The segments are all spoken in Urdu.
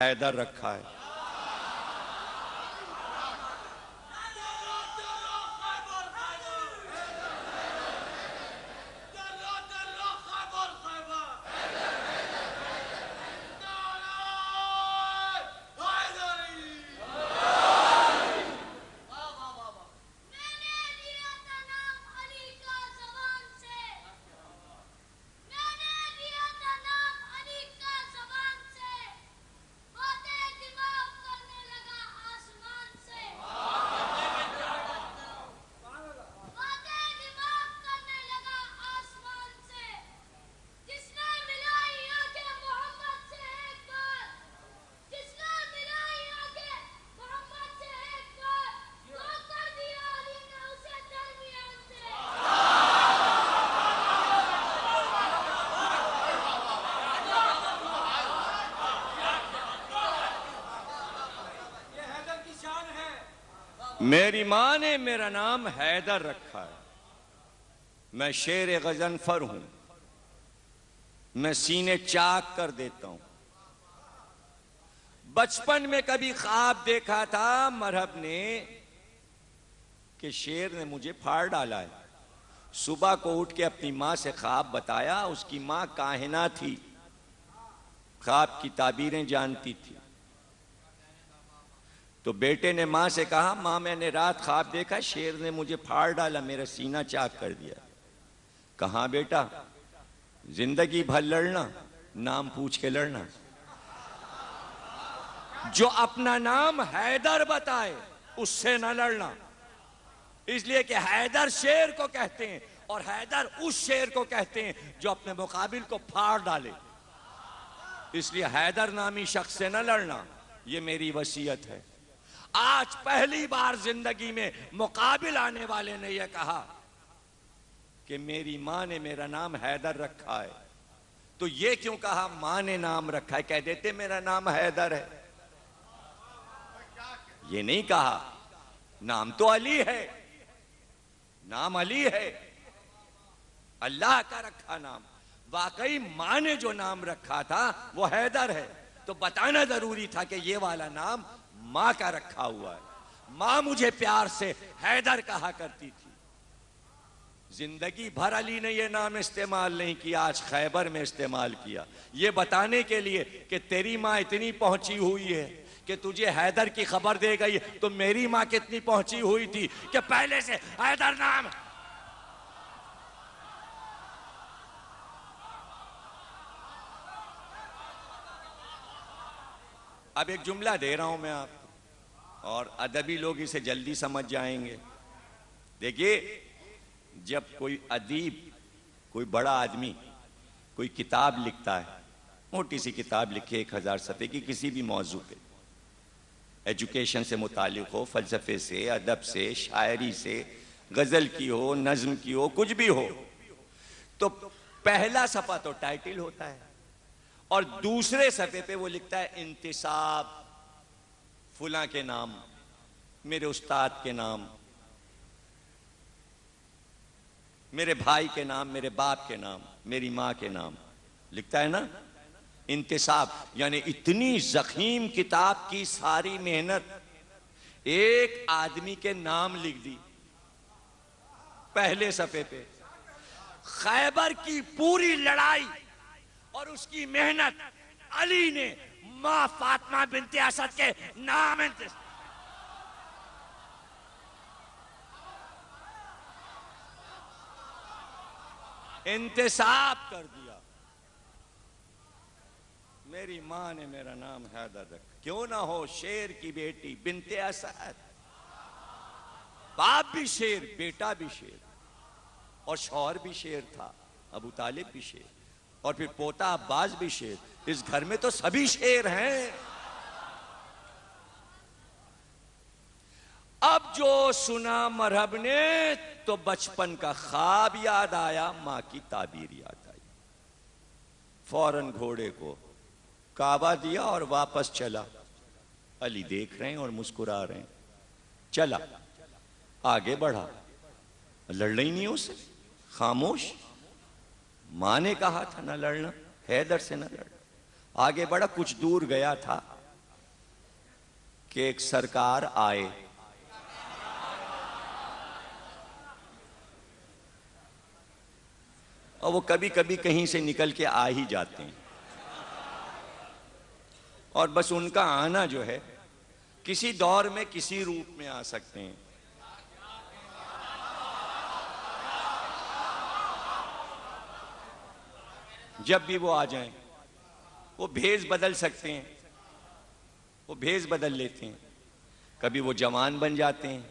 حیدر رکھا ہے۔ میری ماں نے میرا نام حیدر رکھا ہے۔ میں شیر غضنفر ہوں، میں سینے چاک کر دیتا ہوں۔ بچپن میں کبھی خواب دیکھا تھا مرحب نے کہ شیر نے مجھے پھاڑ ڈالا ہے۔ صبح کو اٹھ کے اپنی ماں سے خواب بتایا۔ اس کی ماں کاہنہ تھی، خواب کی تعبیریں جانتی تھی۔ تو بیٹے نے ماں سے کہا، ماں میں نے رات خواب دیکھا شیر نے مجھے پھاڑ ڈالا، میرا سینہ چاک کر دیا۔ کہاں بیٹا، زندگی بھر لڑنا، نام پوچھ کے لڑنا۔ جو اپنا نام حیدر بتائے اس سے نہ لڑنا، اس لیے کہ حیدر شیر کو کہتے ہیں اور حیدر اس شیر کو کہتے ہیں جو اپنے مقابل کو پھاڑ ڈالے۔ اس لیے حیدر نامی شخص سے نہ لڑنا، یہ میری وصیت ہے۔ آج پہلی بار زندگی میں مقابل آنے والے نے یہ کہا کہ میری ماں نے میرا نام حیدر رکھا ہے۔ تو یہ کیوں کہا ماں نے نام رکھا ہے؟ کہہ دیتے میرا نام حیدر ہے۔ یہ نہیں کہا، نام تو علی ہے، نام علی ہے، اللہ کا رکھا نام۔ واقعی ماں نے جو نام رکھا تھا وہ حیدر ہے، تو بتانا ضروری تھا کہ یہ والا نام ماں کا رکھا ہوا ہے۔ ماں مجھے پیار سے حیدر کہا کرتی تھی۔ زندگی بھر علی نے یہ نام استعمال نہیں کیا، آج خیبر میں استعمال کیا، یہ بتانے کے لیے کہ تیری ماں اتنی پہنچی ہوئی ہے کہ تجھے حیدر کی خبر دے گئی، تو میری ماں کتنی پہنچی ہوئی تھی کہ پہلے سے حیدر نام۔ اب ایک جملہ دے رہا ہوں میں آپ کو، اور ادبی لوگ اسے جلدی سمجھ جائیں گے۔ دیکھیے، جب کوئی ادیب، کوئی بڑا آدمی کوئی کتاب لکھتا ہے، موٹی سی کتاب لکھے 1000 صفحے کی کسی بھی موضوع پہ، ایجوکیشن سے متعلق ہو، فلسفے سے، ادب سے، شاعری سے، غزل کی ہو، نظم کی ہو، کچھ بھی ہو، تو پہلا صفحہ تو ٹائٹل ہوتا ہے اور دوسرے صفحے پہ وہ لکھتا ہے انتساب، فلاں کے نام، میرے استاد کے نام، میرے بھائی کے نام، میرے باپ کے نام، میری ماں کے نام، لکھتا ہے نا انتساب۔ یعنی اتنی ضخیم کتاب کی ساری محنت ایک آدمی کے نام لکھ دی پہلے صفحے پہ۔ خیبر کی پوری لڑائی اور اس کی محنت علی نے ماں فاطمہ بنت اسد کے نام انتساب کر دیا۔ میری ماں نے میرا نام حیدر رکھا، کیوں نہ ہو شیر کی بیٹی بنت اسد، باپ بھی شیر، بیٹا بھی شیر، اور شوہر بھی شیر تھا، ابو طالب بھی شیر، اور پھر پوتا عباس بھی شیر۔ اس گھر میں تو سبھی شیر ہیں۔ اب جو سنا مرحب نے تو بچپن کا خواب یاد آیا، ماں کی تعبیر یاد آئی۔ فوراً گھوڑے کو کعبہ دیا اور واپس چلا۔ علی دیکھ رہے ہیں اور مسکرا رہے ہیں۔ چلا، آگے بڑھا، لڑنا ہی نہیں اسے، خاموش۔ ماں نے کہا تھا نہ لڑنا، حیدر سے نہ لڑنا۔ آگے بڑھا، کچھ دور گیا تھا کہ ایک سرکار آئے، اور وہ کبھی کبھی کہیں سے نکل کے آ ہی جاتے ہیں، اور بس ان کا آنا جو ہے کسی دور میں کسی روپ میں آ سکتے ہیں۔ جب بھی وہ آ جائیں وہ بھیس بدل سکتے ہیں، وہ بھیس بدل لیتے ہیں۔ کبھی وہ جوان بن جاتے ہیں،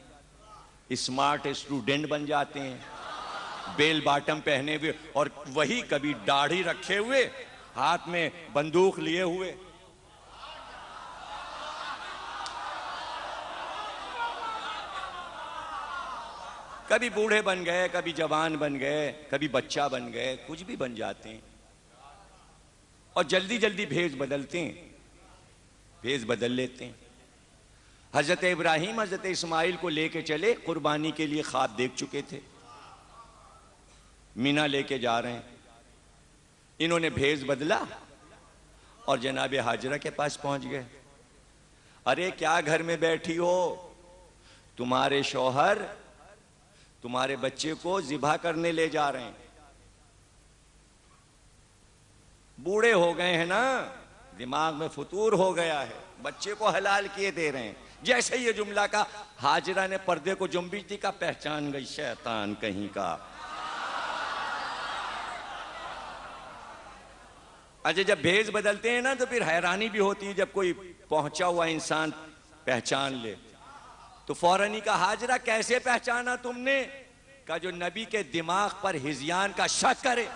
اسمارٹ اسٹوڈنٹ بن جاتے ہیں، بیل باٹم پہنے ہوئے، اور وہی کبھی داڑھی رکھے ہوئے، ہاتھ میں بندوق لیے ہوئے۔ کبھی بوڑھے بن گئے، کبھی جوان بن گئے، کبھی بچہ بن گئے، کچھ بھی بن جاتے ہیں، اور جلدی جلدی بھیس بدلتے ہیں، بھیس بدل لیتے ہیں۔ حضرت ابراہیم حضرت اسماعیل کو لے کے چلے، قربانی کے لیے خواب دیکھ چکے تھے، مینا لے کے جا رہے ہیں، انہوں نے بھیس بدلا اور جناب ہاجرہ کے پاس پہنچ گئے۔ ارے کیا گھر میں بیٹھی ہو؟ تمہارے شوہر تمہارے بچے کو ذبح کرنے لے جا رہے ہیں، بوڑھے ہو گئے ہیں نا، دماغ میں فطور ہو گیا ہے، بچے کو حلال کیے دے رہے ہیں۔ جیسے یہ جملہ کا ہاجرہ نے پردے کو جنبش دی، کا پہچان گئی شیطان کہیں کا۔ اچھا جب بھیس بدلتے ہیں نا تو پھر حیرانی بھی ہوتی ہے جب کوئی پہنچا ہوا انسان پہچان لے تو فوراً ہی کہا ہاجرہ کیسے پہچانا تم نے؟ کہا جو نبی کے دماغ پر ہذیان کا شک کرے۔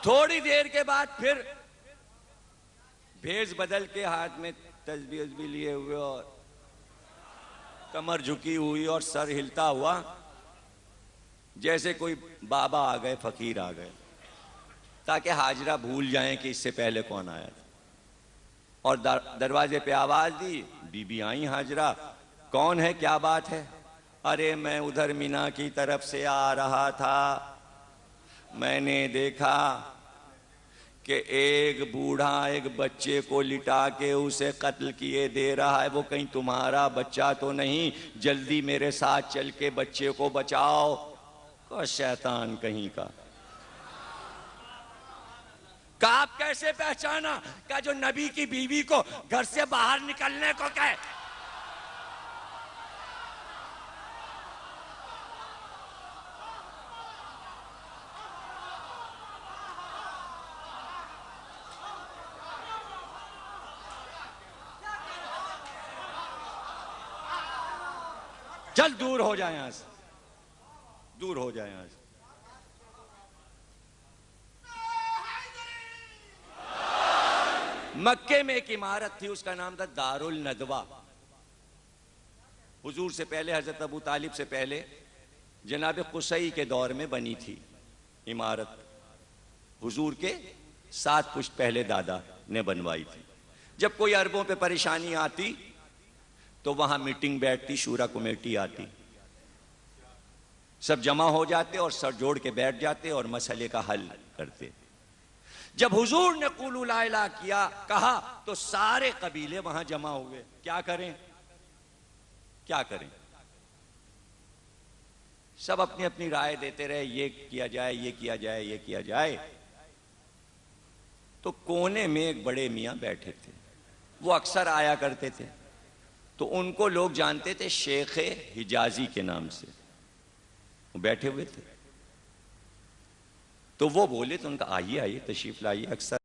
تھوڑی دیر کے بعد پھر بھیس بدل کے ہاتھ میں تسبیح لیے ہوئے اور کمر جھکی ہوئی اور سر ہلتا ہوا، جیسے کوئی بابا آ گئے، فقیر آ گئے، تاکہ ہاجرہ بھول جائیں کہ اس سے پہلے کون آیا تھا۔ اور دروازے پہ آواز دی، بی بی آئیں ہاجرہ، کون ہے، کیا بات ہے؟ ارے میں ادھر مینا کی طرف سے آ رہا تھا، میں نے دیکھا کہ ایک بوڑھا ایک بچے کو لٹا کے اسے قتل کیے دے رہا ہے، وہ کہیں تمہارا بچہ تو نہیں؟ جلدی میرے ساتھ چل کے بچے کو بچاؤ۔ کو شیطان کہیں کا۔ کہا آپ کیسے پہچانا؟ کہا جو نبی کی بیوی کو گھر سے باہر نکلنے کو کہے۔ جلد دور ہو جائیں یہاں سے، دور ہو جائیں یہاں سے۔ مکے میں ایک عمارت تھی، اس کا نام تھا دار الندوہ۔ حضور سے پہلے، حضرت ابو طالب سے پہلے جناب قصی کے دور میں بنی تھی عمارت، حضور کے 7 پشت پہلے دادا نے بنوائی تھی۔ جب کوئی عربوں پہ پریشانی آتی تو وہاں میٹنگ بیٹھتی، شورا کمیٹی آتی، سب جمع ہو جاتے اور سر جوڑ کے بیٹھ جاتے اور مسئلے کا حل کرتے۔ جب حضور نے قولوا لا الہ کیا کہا تو سارے قبیلے وہاں جمع ہوئے، کیا کریں کیا کریں؟ سب اپنی اپنی رائے دیتے رہے، یہ کیا جائے، یہ کیا جائے، یہ کیا جائے۔ تو کونے میں ایک بڑے میاں بیٹھے تھے، وہ اکثر آیا کرتے تھے، تو ان کو لوگ جانتے تھے شیخ حجازی کے نام سے، وہ بیٹھے ہوئے تھے۔ تو وہ بولے تو ان کا آئیے آئیے تشریف لائیے، اکثر